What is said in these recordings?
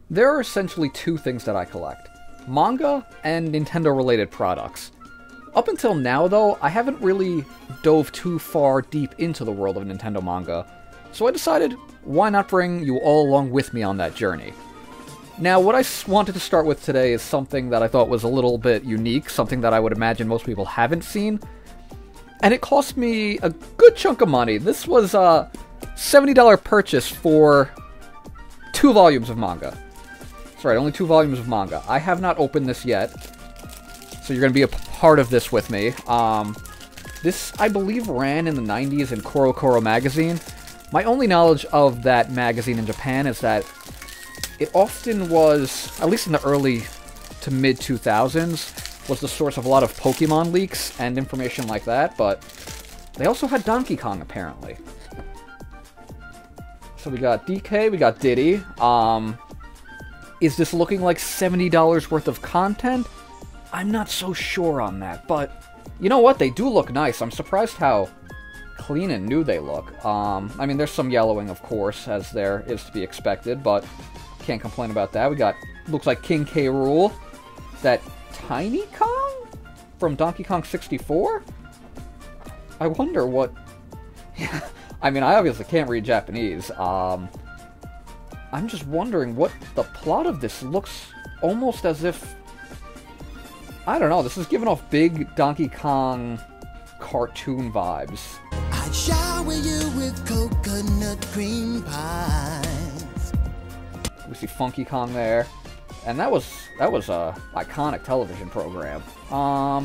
There are essentially two things that I collect. Manga and Nintendo-related products. Up until now, though, I haven't really dove too far deep into the world of Nintendo manga, so I decided, why not bring you all along with me on that journey? Now, what I wanted to start with today is something that I thought was a little bit unique, something that I would imagine most people haven't seen, and it cost me a good chunk of money. This was a $70 purchase for 2 volumes of manga. That's right, only 2 volumes of manga. I have not opened this yet, so you're going to be a part of this with me. This, I believe, ran in the 90s in Koro magazine. My only knowledge of that magazine in Japan is that it often was, at least in the early to mid-2000s, was the source of a lot of Pokemon leaks and information like that, but they also had Donkey Kong, apparently. So we got DK, we got Diddy. Is this looking like $70 worth of content? I'm not so sure on that, but you know what? They do look nice. I'm surprised how clean and new they look. I mean, there's some yellowing, of course, as there is to be expected, but can't complain about that. We got, looks like King K. Rool. Is that Tiny Kong from Donkey Kong 64? I wonder what... I mean, I obviously can't read Japanese. I'm just wondering what the plot of this looks almost as if... I don't know, this is giving off big Donkey Kong cartoon vibes. I'd shower you with coconut cream pies. We see Funky Kong there. And that was a iconic television program. I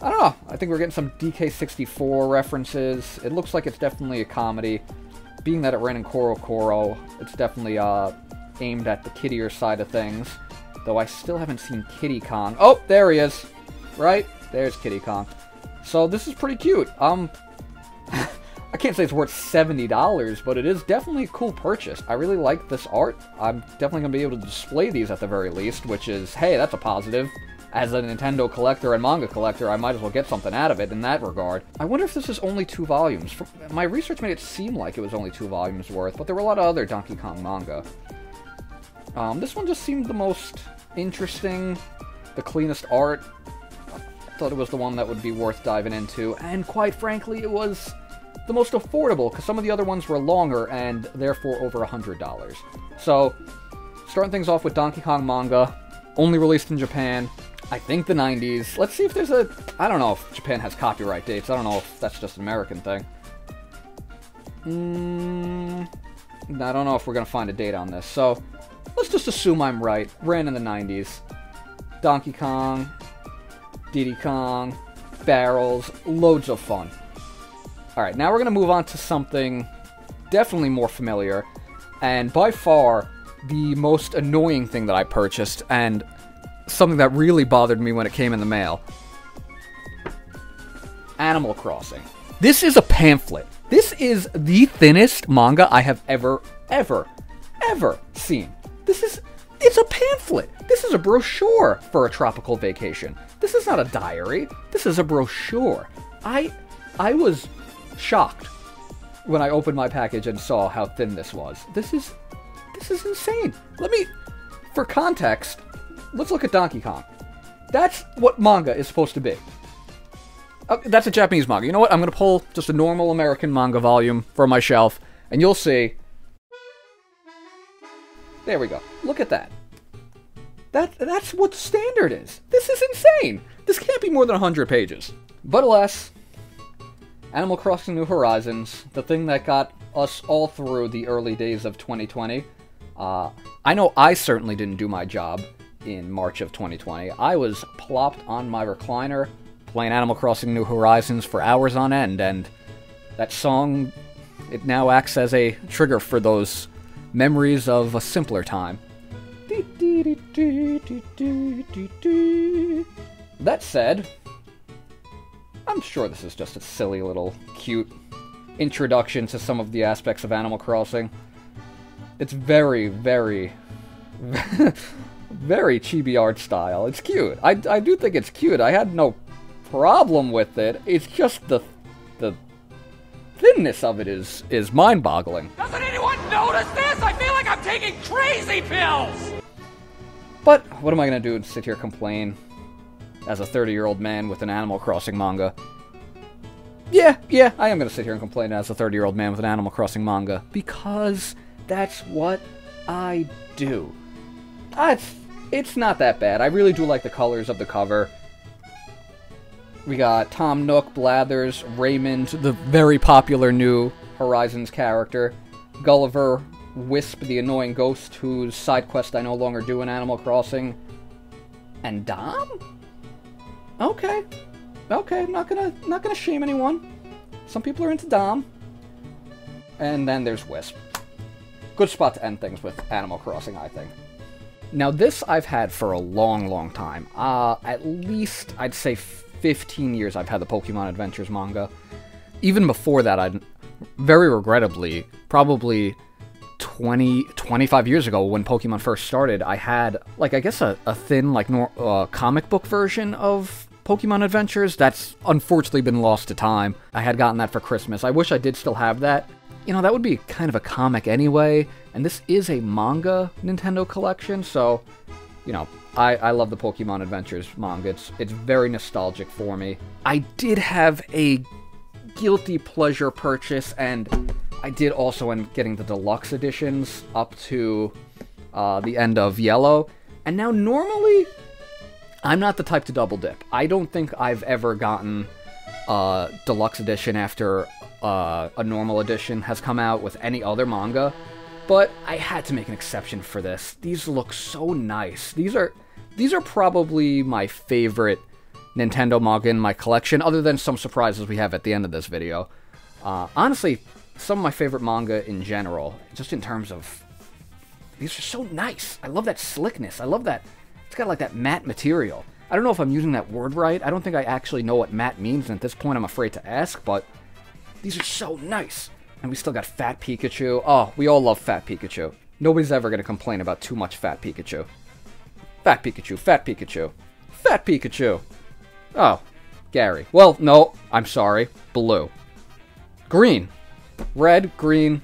don't know. I think we're getting some DK64 references. It looks like it's definitely a comedy. Being that it ran in Koro, it's definitely aimed at the kiddier side of things. Though I still haven't seen Kiddy Kong. Oh, there he is. Right? There's Kiddy Kong. So this is pretty cute. I can't say it's worth $70, but it is definitely a cool purchase. I really like this art. I'm definitely going to be able to display these at the very least, which is, hey, that's a positive. As a Nintendo collector and manga collector, I might as well get something out of it in that regard. I wonder if this is only 2 volumes. My research made it seem like it was only 2 volumes worth, but there were a lot of other Donkey Kong manga. This one just seemed the most interesting, the cleanest art. I thought it was the one that would be worth diving into, and quite frankly, it was the most affordable, because some of the other ones were longer and therefore over $100. So, starting things off with Donkey Kong manga, only released in Japan, I think the 90s. Let's see if there's a... I don't know if Japan has copyright dates. I don't know if that's just an American thing. I don't know if we're going to find a date on this. So, let's just assume I'm right. Ran in the 90s. Donkey Kong, Diddy Kong, barrels, loads of fun. Alright, now we're going to move on to something definitely more familiar, and by far the most annoying thing that I purchased, and something that really bothered me when it came in the mail. Animal Crossing. This is a pamphlet. This is the thinnest manga I have ever seen. It's a pamphlet. This is a brochure for a tropical vacation. This is not a diary. This is a brochure. I was shocked when I opened my package and saw how thin this was. This is insane. For context, let's look at Donkey Kong. That's what manga is supposed to be. That's a Japanese manga. You know what? I'm going to pull just a normal American manga volume from my shelf, and you'll see. There we go. Look at that. That's what the standard is. This is insane. This can't be more than 100 pages. But alas, Animal Crossing New Horizons, the thing that got us all through the early days of 2020. I know I certainly didn't do my job in March of 2020. I was plopped on my recliner, playing Animal Crossing New Horizons for hours on end, and that song, it now acts as a trigger for those memories of a simpler time. That said, I'm sure this is just a silly little cute introduction to some of the aspects of Animal Crossing. It's very, very, very chibi art style. It's cute. I do think it's cute. I had no problem with it. It's just the thinness of it is mind-boggling. Doesn't anyone notice this? I feel like I'm taking crazy pills! But what am I going to do? Sit here complain as a 30-year-old man with an Animal Crossing manga? Yeah, I am going to sit here and complain as a 30-year-old man with an Animal Crossing manga, because that's what I do. It's not that bad. I really do like the colors of the cover. We got Tom Nook, Blathers, Raymond, the very popular new Horizons character, Gulliver, Wisp, the annoying ghost whose side quest I no longer do in Animal Crossing, and Dom? Okay, I'm not gonna shame anyone. Some people are into Dom. And then there's Wisp. Good spot to end things with Animal Crossing, I think. Now this I've had for a long time. At least, I'd say 15 years I've had the Pokemon Adventures manga. Even before that, I'd very regrettably, probably 25 years ago when Pokemon first started, I had, like, I guess a thin, like, comic book version of Pokemon Adventures that's unfortunately been lost to time. I had gotten that for Christmas. I wish I did still have that. You know, that would be kind of a comic anyway, and this is a manga Nintendo collection, so, you know, I love the Pokemon Adventures manga. It's very nostalgic for me. I did have a guilty pleasure purchase, and I did also end up getting the deluxe editions up to the end of Yellow, and now normally I'm not the type to double dip. I don't think I've ever gotten a deluxe edition after a normal edition has come out with any other manga, but I had to make an exception for this. These look so nice. These are probably my favorite Nintendo manga in my collection, other than some surprises we have at the end of this video. Honestly, some of my favorite manga in general, just in terms of, these are so nice. I love that slickness. I love that. It's got like that matte material. I don't know if I'm using that word right. I don't think I actually know what matte means, and at this point I'm afraid to ask, but these are so nice. And we still got Fat Pikachu. Oh, we all love Fat Pikachu. Nobody's ever going to complain about too much Fat Pikachu. Fat Pikachu, Fat Pikachu, Fat Pikachu. Oh, Gary. Well, no, I'm sorry. Blue. Green. Red, green,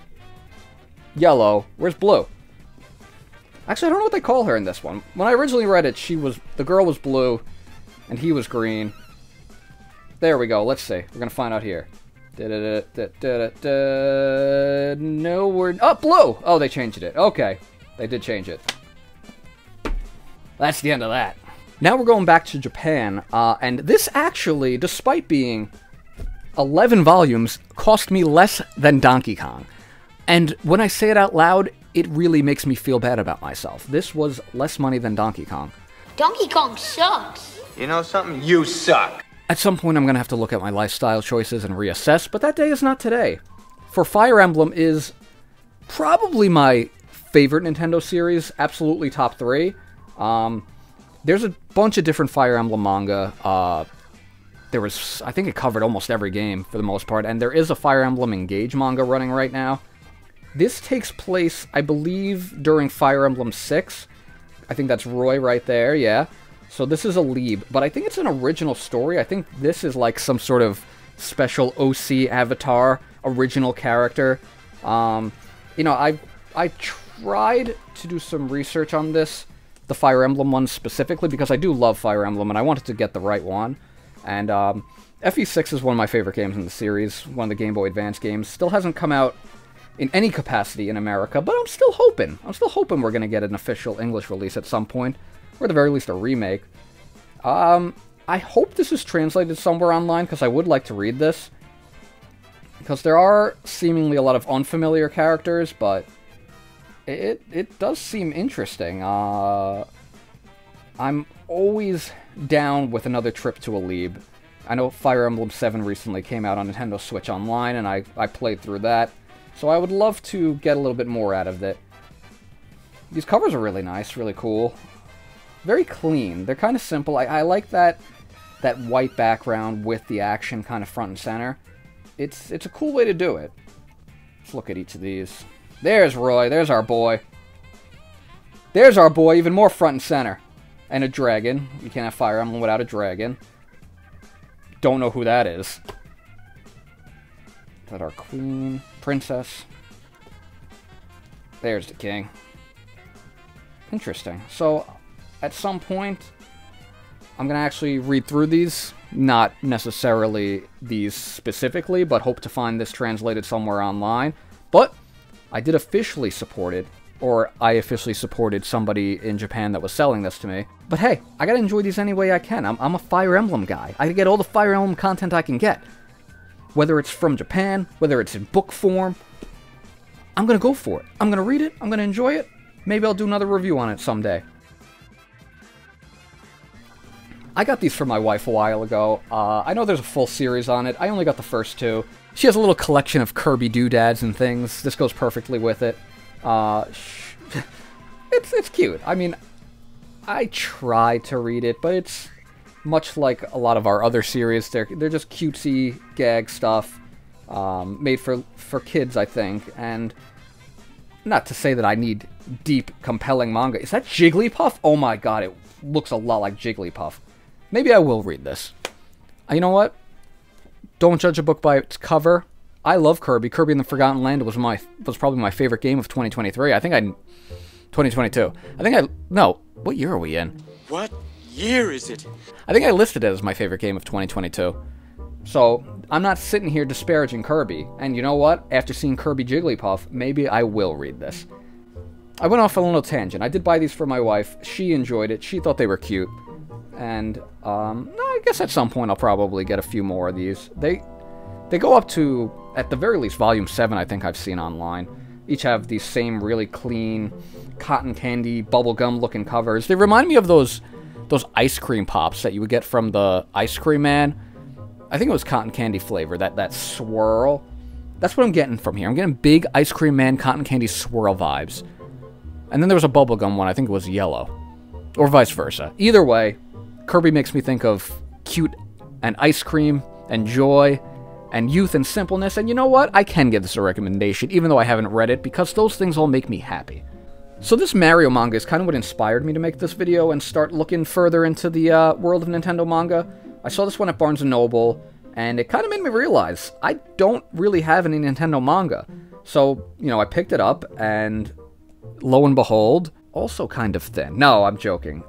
yellow. Where's blue? Actually, I don't know what they call her in this one. When I originally read it, the girl was blue, and he was green. There we go. Let's see. We're gonna find out here. No word. Oh, blue! Oh, they changed it. Okay. They did change it. That's the end of that. Now we're going back to Japan, and this actually, despite being 11 volumes, cost me less than Donkey Kong. And when I say it out loud, it really makes me feel bad about myself. This was less money than Donkey Kong. Donkey Kong sucks. You know something? You suck. At some point, I'm going to have to look at my lifestyle choices and reassess, but that day is not today. For Fire Emblem is probably my favorite Nintendo series, absolutely top 3. There's a bunch of different Fire Emblem manga. I think it covered almost every game for the most part, and there is a Fire Emblem Engage manga running right now. This takes place, I believe, during Fire Emblem 6. I think that's Roy right there, yeah. So this is a lead, but I think it's an original story. I think this is like some sort of special OC avatar, original character. You know, I tried to do some research on this, the Fire Emblem one specifically, because I do love Fire Emblem, and I wanted to get the right one. And FE6 is one of my favorite games in the series, one of the Game Boy Advance games. Still hasn't come out in any capacity in America, but I'm still hoping. I'm still hoping we're going to get an official English release at some point, or at the very least a remake. I hope this is translated somewhere online, because I would like to read this. Because there are seemingly a lot of unfamiliar characters, but it does seem interesting. I'm always down with another trip to Alib. I know Fire Emblem 7 recently came out on Nintendo Switch Online, and I played through that. So I would love to get a little bit more out of it. These covers are really nice, really cool. Very clean. They're kind of simple. I like that white background with the action kind of front and center. It's a cool way to do it. Let's look at each of these. There's Roy. There's our boy. There's our boy, even more front and center. And a dragon. You can't have Fire Emblem without a dragon. Don't know who that is. Is that our queen? Princess? There's the king. Interesting. So, at some point, I'm going to actually read through these. Not necessarily these specifically, but hope to find this translated somewhere online. But I did officially support it, or I officially supported somebody in Japan that was selling this to me. But hey, I gotta enjoy these any way I can. I'm a Fire Emblem guy. I get all the Fire Emblem content I can get. Whether it's from Japan, whether it's in book form, I'm gonna go for it. I'm gonna read it, I'm gonna enjoy it. Maybe I'll do another review on it someday. I got these for my wife a while ago. I know there's a full series on it. I only got the first two. She has a little collection of Kirby doodads and things. This goes perfectly with it. It's cute. I mean, I try to read it, but it's much like a lot of our other series. They're just cutesy gag stuff, made for kids, I think. And not to say that I need deep, compelling manga. Is that Jigglypuff? Oh my god, it looks a lot like Jigglypuff. Maybe I will read this. You know what? Don't judge a book by its cover. I love Kirby. Kirby and the Forgotten Land was probably my favorite game of 2023. 2022. No. What year are we in? What year is it? I think I listed it as my favorite game of 2022. So, I'm not sitting here disparaging Kirby. And you know what? After seeing Kirby Jigglypuff, maybe I will read this. I went off on a little tangent. I did buy these for my wife. She enjoyed it. She thought they were cute. And, I guess at some point I'll probably get a few more of these. They go up to, at the very least, Volume 7 I think I've seen online. Each have these same really clean, cotton candy, bubblegum looking covers. They remind me of those ice cream pops that you would get from the Ice Cream Man. I think it was cotton candy flavor, that swirl. That's what I'm getting from here. I'm getting big Ice Cream Man cotton candy swirl vibes. And then there was a bubblegum one, I think it was yellow. Or vice versa. Either way, Kirby makes me think of cute and ice cream and joy and youth and simpleness. And you know what? I can give this a recommendation, even though I haven't read it, because those things all make me happy. So this Mario manga is kind of what inspired me to make this video and start looking further into the world of Nintendo manga. I saw this one at Barnes & Noble, and it kind of made me realize I don't really have any Nintendo manga. So, I picked it up, and lo and behold, also kind of thin. No, I'm joking.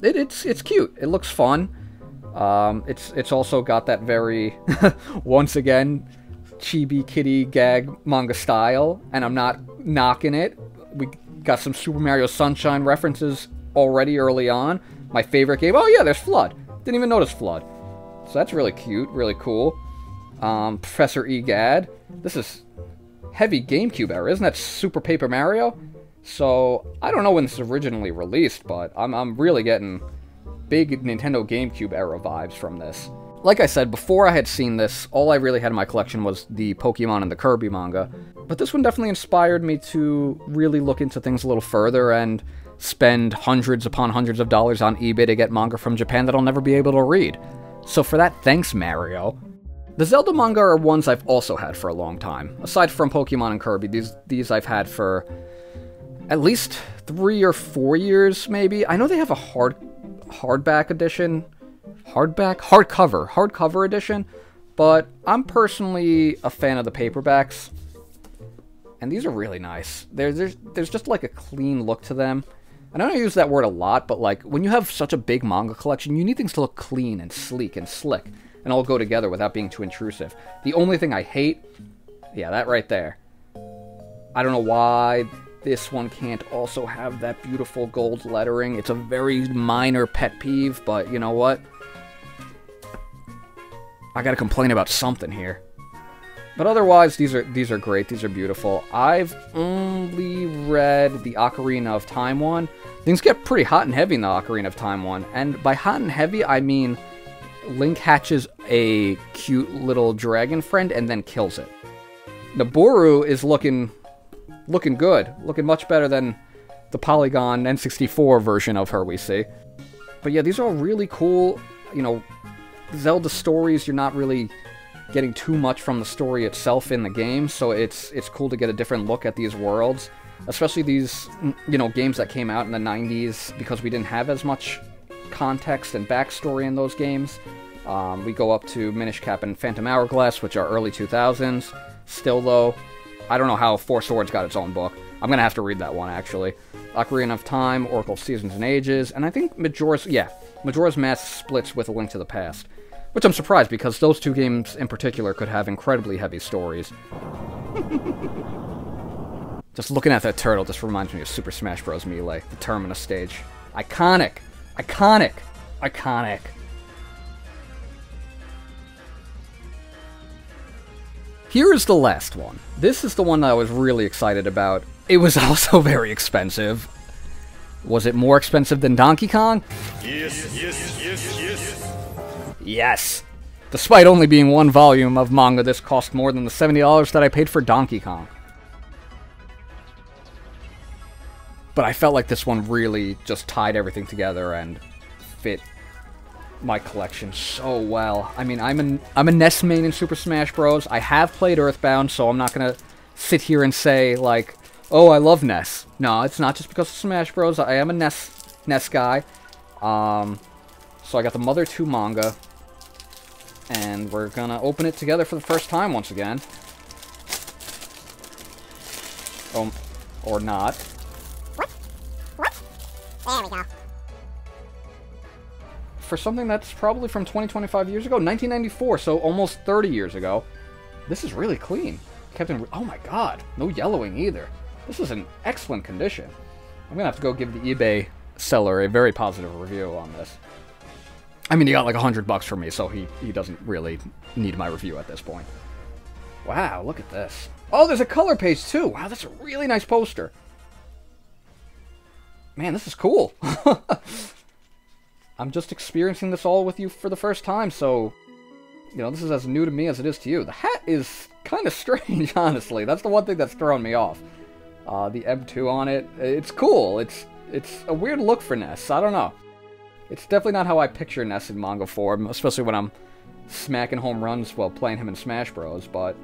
It's cute. It looks fun. It's also got that very, once again, chibi kitty gag manga style, and I'm not knocking it. We got some Super Mario Sunshine references already early on. My favorite game. Oh yeah, there's Flood. Didn't even notice Flood. So that's really cute, really cool. Professor Egad. This is heavy GameCube era. Isn't that Super Paper Mario? So, I don't know when this was originally released, but I'm really getting big Nintendo GameCube era vibes from this. Like I said, before I had seen this, all I really had in my collection was the Pokemon and the Kirby manga. But this one definitely inspired me to really look into things a little further and spend hundreds upon hundreds of dollars on eBay to get manga from Japan that I'll never be able to read. So for that, thanks Mario. The Zelda manga are ones I've also had for a long time. Aside from Pokemon and Kirby, these I've had for at least 3 or 4 years, maybe. I know they have a hardback edition. Hardcover edition. But I'm personally a fan of the paperbacks. And these are really nice. There's just like a clean look to them. And I don't use that word a lot, but like when you have such a big manga collection, you need things to look clean and sleek and slick. And all go together without being too intrusive. The only thing I hate, yeah, that right there. I don't know why this one can't also have that beautiful gold lettering. It's a very minor pet peeve, but you know what? I gotta complain about something here. But otherwise, these are great. These are beautiful. I've only read the Ocarina of Time one. Things get pretty hot and heavy in the Ocarina of Time one. And by hot and heavy, I mean Link hatches a cute little dragon friend and then kills it. Nabooru is looking good. Looking much better than the Polygon N64 version of her we see. But yeah, these are all really cool. You know, Zelda stories, you're not really getting too much from the story itself in the game, so it's cool to get a different look at these worlds. Especially these, you know, games that came out in the 90s, because we didn't have as much context and backstory in those games. We go up to Minish Cap and Phantom Hourglass, which are early 2000s. Still, though, I don't know how Four Swords got its own book. I'm going to have to read that one, actually. Ocarina of Time, Oracle of Seasons and Ages, and I think Majora's Mask splits with A Link to the Past. Which I'm surprised, because those two games in particular could have incredibly heavy stories. Just looking at that turtle just reminds me of Super Smash Bros. Melee, the Terminus stage. Iconic! Iconic! Iconic! Here is the last one. This is the one that I was really excited about. It was also very expensive. Was it more expensive than Donkey Kong? Yes! Despite only being one volume of manga, this cost more than the $70 that I paid for Donkey Kong. But I felt like this one really just tied everything together and fit my collection so well. I mean, I'm a NES main in Super Smash Bros. I have played Earthbound, so I'm not gonna sit here and say, like, oh, I love NES. No, it's not just because of Smash Bros. I am a NES guy. So I got the Mother 2 manga, and we're gonna open it together for the first time once again. Or not. There we go. For something that's probably from 25 years ago, 1994, so almost 30 years ago. This is really clean. Oh my god, no yellowing either. This is in excellent condition. I'm gonna have to go give the eBay seller a very positive review on this. I mean, he got like $100 from me, so he doesn't really need my review at this point. Wow, look at this. Oh, there's a color page too. Wow, that's a really nice poster. Man, this is cool. I'm just experiencing this all with you for the first time, so, you know, this is as new to me as it is to you. The hat is kind of strange, honestly. That's the one thing that's thrown me off. The M2 on it, it's cool. It's a weird look for NES. I don't know. It's definitely not how I picture NES in manga form, especially when I'm smacking home runs while playing him in Smash Bros, but...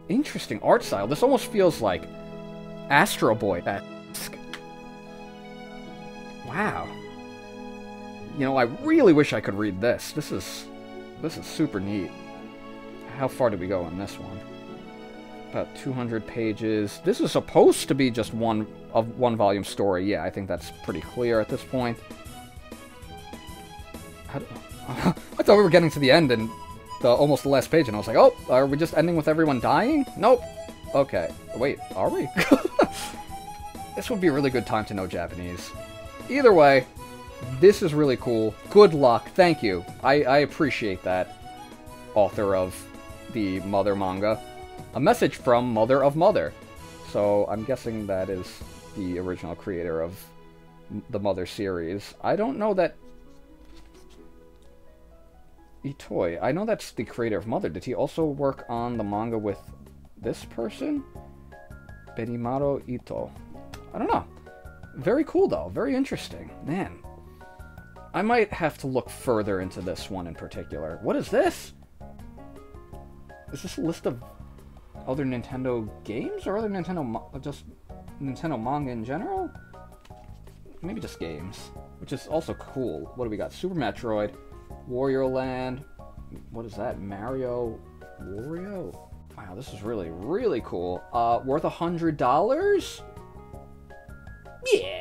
Interesting art style. This almost feels like Astro Boy-esque. Wow. You know, I really wish I could read this. This is super neat. How far did we go on this one? About 200 pages. This is supposed to be just one volume story. Yeah, I think that's pretty clear at this point. I thought we were getting to the end and almost the last page, and I was like, oh, are we just ending with everyone dying? Nope. Okay. Wait, are we? This would be a really good time to know Japanese. Either way, this is really cool. Good luck. Thank you. I appreciate that, author of the Mother manga. A message from Mother of Mother. So I'm guessing that is the original creator of the Mother series. I don't know that... Itoi. I know that's the creator of Mother. Did he also work on the manga with this person? Benimaru Ito. I don't know. Very cool, though. Very interesting. Man. I might have to look further into this one in particular. What is this? Is this a list of other Nintendo games? Or other just Nintendo manga in general? Maybe just games. Which is also cool. What do we got? Super Metroid. Wario Land. What is that? Mario Wario? Wow, this is really, really cool. Worth $100?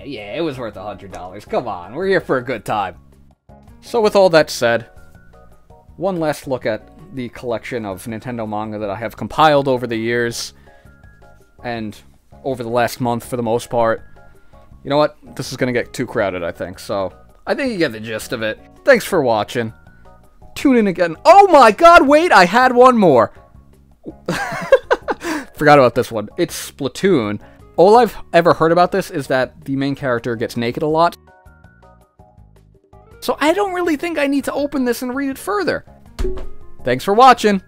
Yeah, it was worth $100. Come on, we're here for a good time. So with all that said, one last look at the collection of Nintendo manga that I have compiled over the years, and over the last month for the most part. You know what? This is going to get too crowded, I think, so I think you get the gist of it. Thanks for watching. Tune in again. Oh my god, wait, I had one more. Forgot about this one. It's Splatoon. All I've ever heard about this is that the main character gets naked a lot. So I don't really think I need to open this and read it further. Thanks for watching.